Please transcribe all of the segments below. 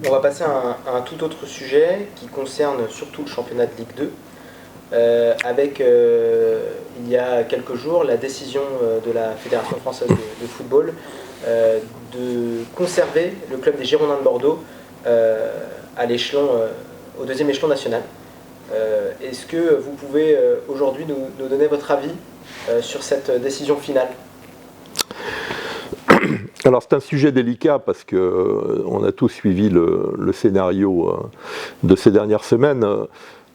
On va passer à un tout autre sujet qui concerne surtout le championnat de Ligue 2, avec il y a quelques jours la décision de la Fédération française de football de conserver le club des Girondins de Bordeaux à l'échelon, au deuxième échelon national. Est-ce que vous pouvez aujourd'hui nous donner votre avis sur cette décision finale ? Alors c'est un sujet délicat parce qu'on a tous suivi le scénario de ces dernières semaines.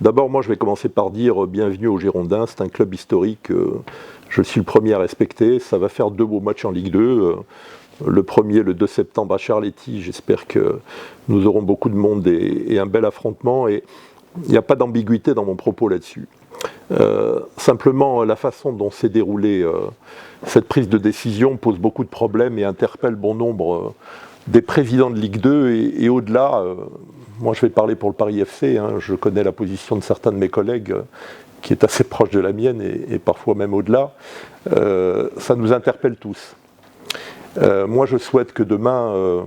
D'abord, moi je vais commencer par dire bienvenue aux Girondins, c'est un club historique, je suis le premier à respecter, ça va faire 2 beaux matchs en Ligue 2. Le premier, le 2 septembre à Charletti, j'espère que nous aurons beaucoup de monde et un bel affrontement, et il n'y a pas d'ambiguïté dans mon propos là-dessus. Simplement, la façon dont s'est déroulée cette prise de décision pose beaucoup de problèmes et interpelle bon nombre des présidents de Ligue 2 et au-delà. Moi, je vais parler pour le Paris FC, je connais la position de certains de mes collègues qui est assez proche de la mienne et parfois même au-delà. Ça nous interpelle tous. Moi, je souhaite que demain,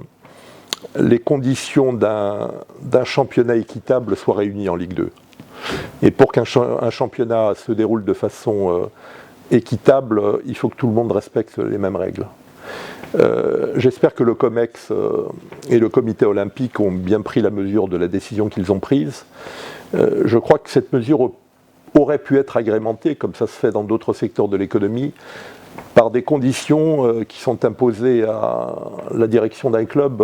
les conditions d'un championnat équitable soient réunies en Ligue 2. Et pour qu'un championnat se déroule de façon équitable, il faut que tout le monde respecte les mêmes règles. J'espère que le COMEX et le comité olympique ont bien pris la mesure de la décision qu'ils ont prise. Je crois que cette mesure aurait pu être agrémentée, comme ça se fait dans d'autres secteurs de l'économie, par des conditions qui sont imposées à la direction d'un club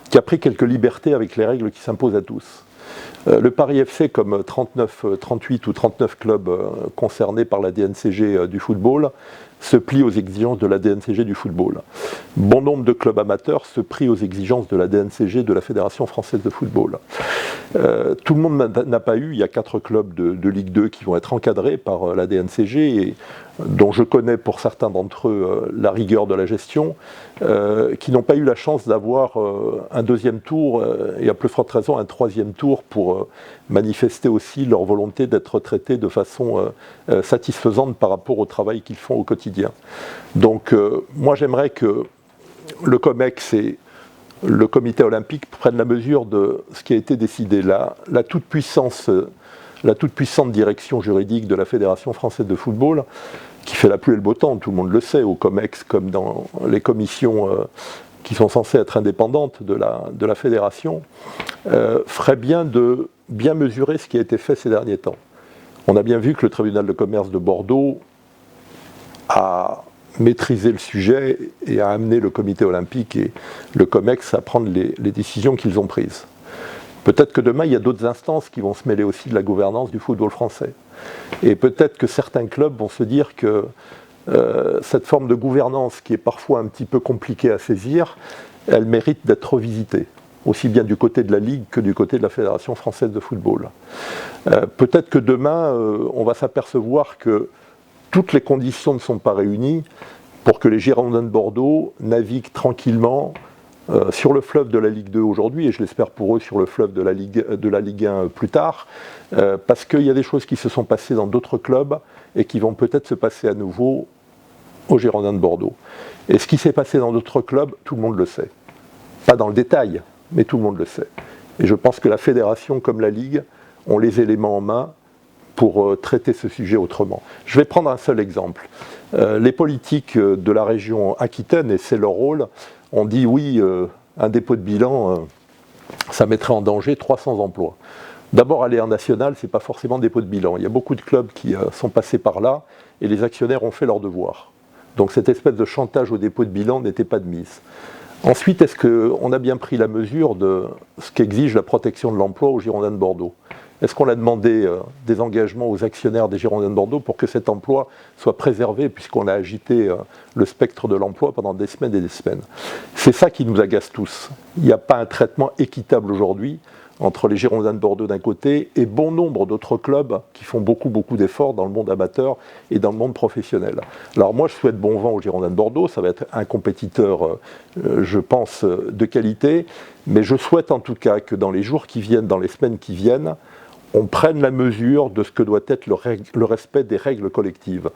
qui a pris quelques libertés avec les règles qui s'imposent à tous. Le Paris FC, comme 38 ou 39 clubs concernés par la DNCG du football, se plie aux exigences de la DNCG du football. Bon nombre de clubs amateurs se plient aux exigences de la DNCG de la Fédération française de football. Tout le monde n'a pas eu, il y a 4 clubs de Ligue 2 qui vont être encadrés par la DNCG et dont je connais pour certains d'entre eux la rigueur de la gestion, qui n'ont pas eu la chance d'avoir un deuxième tour et à plus forte raison un troisième tour pour manifester aussi leur volonté d'être traités de façon satisfaisante par rapport au travail qu'ils font au quotidien. Donc moi j'aimerais que le COMEX et le comité olympique prennent la mesure de ce qui a été décidé. La toute-puissante direction juridique de la Fédération française de football, qui fait la pluie et le beau temps, tout le monde le sait, au COMEX comme dans les commissions qui sont censées être indépendantes de la Fédération, ferait bien de bien mesurer ce qui a été fait ces derniers temps. On a bien vu que le tribunal de commerce de Bordeaux a maîtrisé le sujet et a amené le comité olympique et le COMEX à prendre les décisions qu'ils ont prises. Peut-être que demain, il y a d'autres instances qui vont se mêler aussi de la gouvernance du football français. Et peut-être que certains clubs vont se dire que cette forme de gouvernance, qui est parfois un petit peu compliquée à saisir, elle mérite d'être revisitée, aussi bien du côté de la Ligue que du côté de la Fédération française de football. Peut-être que demain, on va s'apercevoir que toutes les conditions ne sont pas réunies pour que les Girondins de Bordeaux naviguent tranquillement sur le fleuve de la Ligue 2 aujourd'hui, et je l'espère pour eux sur le fleuve de la Ligue 1 plus tard, parce qu'il y a des choses qui se sont passées dans d'autres clubs et qui vont peut-être se passer à nouveau aux Girondins de Bordeaux. Et ce qui s'est passé dans d'autres clubs, tout le monde le sait. Pas dans le détail, mais tout le monde le sait. Et je pense que la Fédération comme la Ligue ont les éléments en main pour traiter ce sujet autrement. Je vais prendre un seul exemple. Les politiques de la région Aquitaine, et c'est leur rôle, ont dit oui, un dépôt de bilan, ça mettrait en danger 300 emplois. D'abord, aller en national, ce n'est pas forcément dépôt de bilan. Il y a beaucoup de clubs qui sont passés par là et les actionnaires ont fait leur devoir. Donc cette espèce de chantage au dépôt de bilan n'était pas de mise. Ensuite, est-ce qu'on a bien pris la mesure de ce qu'exige la protection de l'emploi aux Girondins de Bordeaux ? Est-ce qu'on a demandé des engagements aux actionnaires des Girondins de Bordeaux pour que cet emploi soit préservé, puisqu'on a agité le spectre de l'emploi pendant des semaines et des semaines ? C'est ça qui nous agace tous. Il n'y a pas un traitement équitable aujourd'hui entre les Girondins de Bordeaux d'un côté et bon nombre d'autres clubs qui font beaucoup d'efforts dans le monde amateur et dans le monde professionnel. Alors moi je souhaite bon vent aux Girondins de Bordeaux, ça va être un compétiteur je pense de qualité, mais je souhaite en tout cas que dans les jours qui viennent, dans les semaines qui viennent, on prenne la mesure de ce que doit être le respect des règles collectives.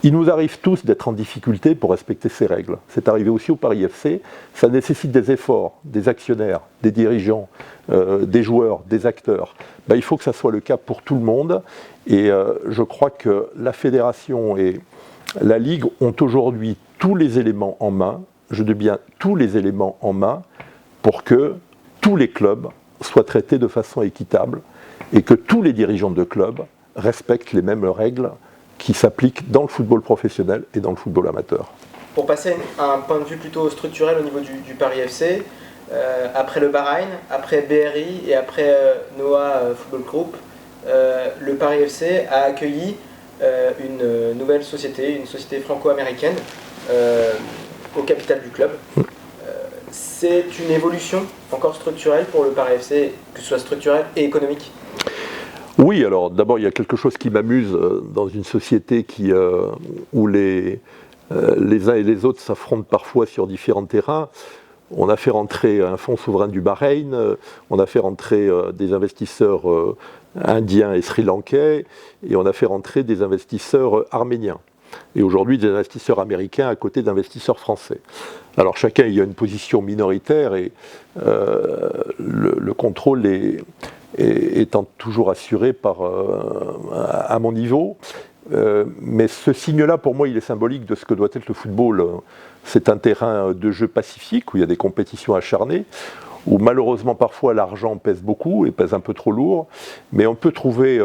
Il nous arrive tous d'être en difficulté pour respecter ces règles. C'est arrivé aussi au Paris FC. Ça nécessite des efforts, des actionnaires, des dirigeants, des joueurs, des acteurs. Il faut que ça soit le cas pour tout le monde. Et je crois que la fédération et la Ligue ont aujourd'hui tous les éléments en main, je dis bien tous les éléments en main, pour que tous les clubs soient traités de façon équitable et que tous les dirigeants de clubs respectent les mêmes règles qui s'appliquent dans le football professionnel et dans le football amateur. Pour passer à un point de vue plutôt structurel au niveau du Paris FC, après le Bahreïn, après BRI et après Noah Football Group, le Paris FC a accueilli une nouvelle société, une société franco-américaine au capital du club. C'est une évolution encore structurelle pour le Paris FC, que ce soit structurelle et économique. Oui, alors d'abord il y a quelque chose qui m'amuse dans une société où les uns et les autres s'affrontent parfois sur différents terrains. On a fait rentrer un fonds souverain du Bahreïn, on a fait rentrer des investisseurs indiens et sri-lankais, et on a fait rentrer des investisseurs arméniens. Et aujourd'hui des investisseurs américains à côté d'investisseurs français. Alors chacun y a une position minoritaire et le contrôle étant toujours assuré à mon niveau. Mais ce signe-là, pour moi, il est symbolique de ce que doit être le football. C'est un terrain de jeu pacifique, où il y a des compétitions acharnées, où malheureusement parfois l'argent pèse beaucoup et pèse un peu trop lourd, mais on peut trouver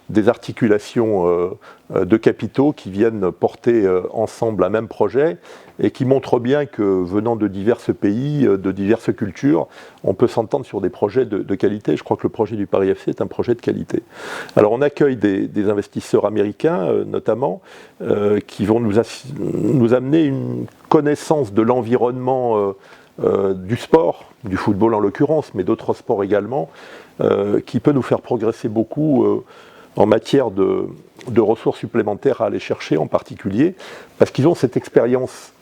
des articulations de capitaux qui viennent porter ensemble un même projet et qui montrent bien que venant de divers pays, de diverses cultures, on peut s'entendre sur des projets de qualité. Je crois que le projet du Paris FC est un projet de qualité. Alors on accueille des investisseurs américains notamment qui vont nous amener une connaissance de l'environnement du sport, du football en l'occurrence, mais d'autres sports également, qui peut nous faire progresser beaucoup en matière de ressources supplémentaires à aller chercher en particulier, parce qu'ils ont cette expérience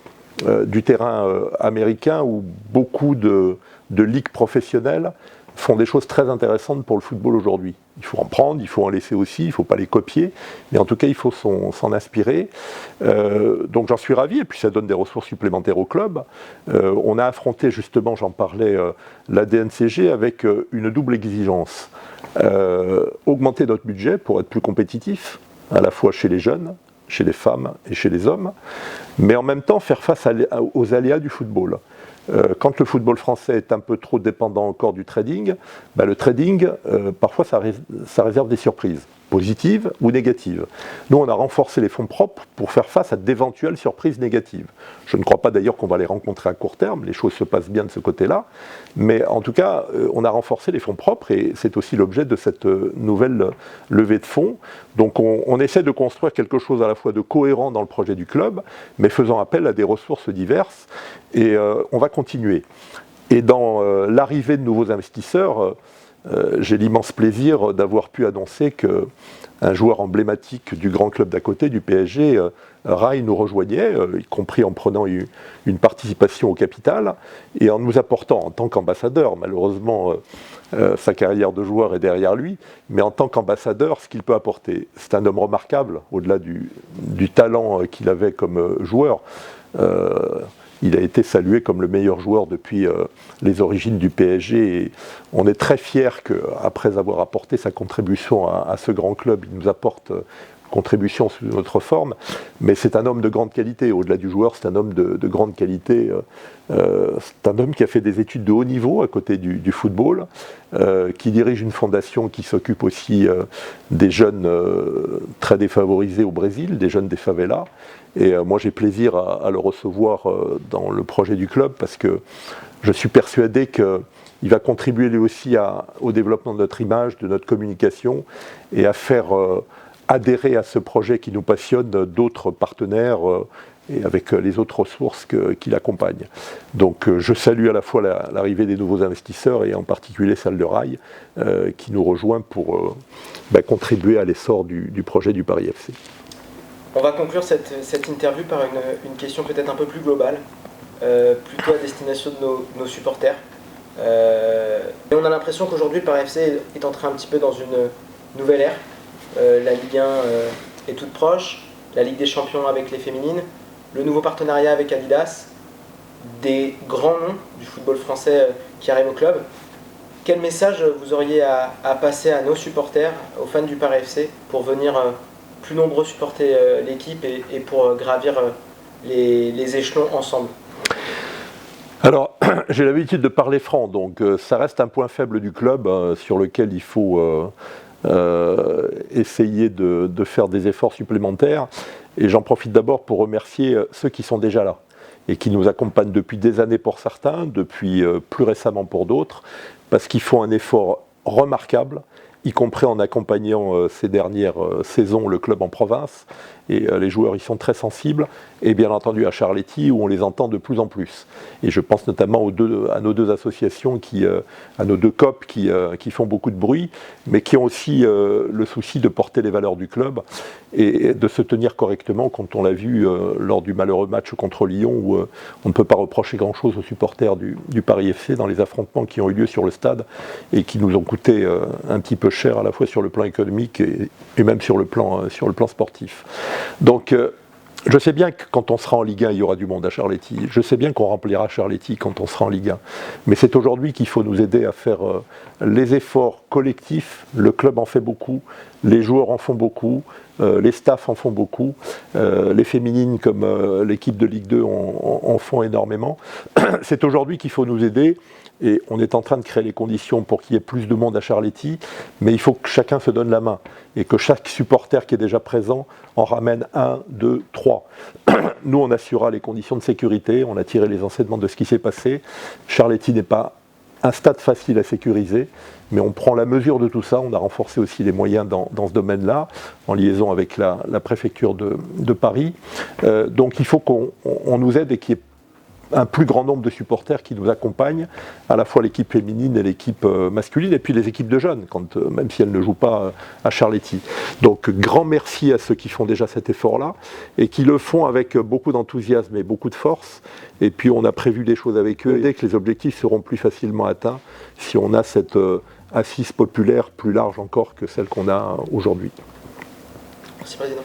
du terrain américain où beaucoup de ligues professionnelles font des choses très intéressantes pour le football aujourd'hui. Il faut en prendre, il faut en laisser aussi, il ne faut pas les copier, mais en tout cas il faut s'en inspirer. Donc j'en suis ravi, et puis ça donne des ressources supplémentaires au club. On a affronté justement, j'en parlais, la DNCG avec une double exigence. Augmenter notre budget pour être plus compétitif, à la fois chez les jeunes, chez les femmes et chez les hommes, mais en même temps faire face aux aléas du football. Quand le football français est un peu trop dépendant encore du trading, le trading, parfois ça réserve des surprises, positives ou négatives. Nous, on a renforcé les fonds propres pour faire face à d'éventuelles surprises négatives. Je ne crois pas d'ailleurs qu'on va les rencontrer à court terme, les choses se passent bien de ce côté-là, mais en tout cas, on a renforcé les fonds propres et c'est aussi l'objet de cette nouvelle levée de fonds. Donc on essaie de construire quelque chose à la fois de cohérent dans le projet du club, mais faisant appel à des ressources diverses, et on va continuer. Et dans l'arrivée de nouveaux investisseurs, j'ai l'immense plaisir d'avoir pu annoncer qu'un joueur emblématique du grand club d'à côté, du PSG, Rai, nous rejoignait, y compris en prenant une participation au capital et en nous apportant en tant qu'ambassadeur. Malheureusement, sa carrière de joueur est derrière lui, mais en tant qu'ambassadeur, ce qu'il peut apporter. C'est un homme remarquable, au-delà du talent qu'il avait comme joueur. Il a été salué comme le meilleur joueur depuis les origines du PSG et on est très fiers qu'après avoir apporté sa contribution à ce grand club, il nous apporte contribution sous une autre forme, mais c'est un homme de grande qualité, au-delà du joueur, c'est un homme de grande qualité, c'est un homme qui a fait des études de haut niveau à côté du football, qui dirige une fondation qui s'occupe aussi des jeunes très défavorisés au Brésil, des jeunes des favelas, et moi j'ai plaisir à le recevoir dans le projet du club parce que je suis persuadé qu'il va contribuer lui aussi au développement de notre image, de notre communication et à faire adhérer à ce projet qui nous passionne d'autres partenaires et avec les autres ressources qui l'accompagnent. Donc je salue à la fois l'arrivée des nouveaux investisseurs et en particulier celle de Rai qui nous rejoint pour contribuer à l'essor du projet du Paris FC. On va conclure cette interview par une question peut-être un peu plus globale, plutôt à destination de nos supporters. Et on a l'impression qu'aujourd'hui le Paris FC est entré un petit peu dans nouvelle ère. La Ligue 1 est toute proche, la Ligue des Champions avec les féminines, le nouveau partenariat avec Adidas, des grands noms du football français qui arrivent au club. Quel message vous auriez à passer à nos supporters, aux fans du Paris FC, pour venir plus nombreux supporter l'équipe et pour gravir les échelons ensemble? Alors, j'ai l'habitude de parler franc, donc ça reste un point faible du club sur lequel il faut essayer de faire des efforts supplémentaires. Et j'en profite d'abord pour remercier ceux qui sont déjà là et qui nous accompagnent depuis des années pour certains, depuis plus récemment pour d'autres, parce qu'ils font un effort remarquable, y compris en accompagnant ces dernières saisons le club en province. Et les joueurs y sont très sensibles, et bien entendu à Charletti où on les entend de plus en plus. Et je pense notamment à nos deux associations, à nos deux COP qui font beaucoup de bruit, mais qui ont aussi le souci de porter les valeurs du club et de se tenir correctement, quand on l'a vu lors du malheureux match contre Lyon, où on ne peut pas reprocher grand-chose aux supporters du Paris FC dans les affrontements qui ont eu lieu sur le stade et qui nous ont coûté un petit peu cher à la fois sur le plan économique et même sur le plan sportif. Donc, je sais bien que quand on sera en Ligue 1, il y aura du monde à Charletti. Je sais bien qu'on remplira Charletti quand on sera en Ligue 1. Mais c'est aujourd'hui qu'il faut nous aider à faire les efforts collectifs. Le club en fait beaucoup, les joueurs en font beaucoup, les staffs en font beaucoup, les féminines comme l'équipe de Ligue 2 en font énormément. C'est aujourd'hui qu'il faut nous aider. Et on est en train de créer les conditions pour qu'il y ait plus de monde à Charletti, mais il faut que chacun se donne la main et que chaque supporter qui est déjà présent en ramène 1, 2, 3. Nous, on assurera les conditions de sécurité, on a tiré les enseignements de ce qui s'est passé. Charletti n'est pas un stade facile à sécuriser, mais on prend la mesure de tout ça. On a renforcé aussi les moyens dans ce domaine-là, en liaison avec la préfecture de Paris. Donc il faut qu'on nous aide et qu'il y ait un plus grand nombre de supporters qui nous accompagnent, à la fois l'équipe féminine et l'équipe masculine, et puis les équipes de jeunes, même si elles ne jouent pas à Charletti. Donc grand merci à ceux qui font déjà cet effort-là, et qui le font avec beaucoup d'enthousiasme et beaucoup de force, et puis on a prévu des choses avec eux, et dès que les objectifs seront plus facilement atteints, si on a cette assise populaire plus large encore que celle qu'on a aujourd'hui. Merci Président.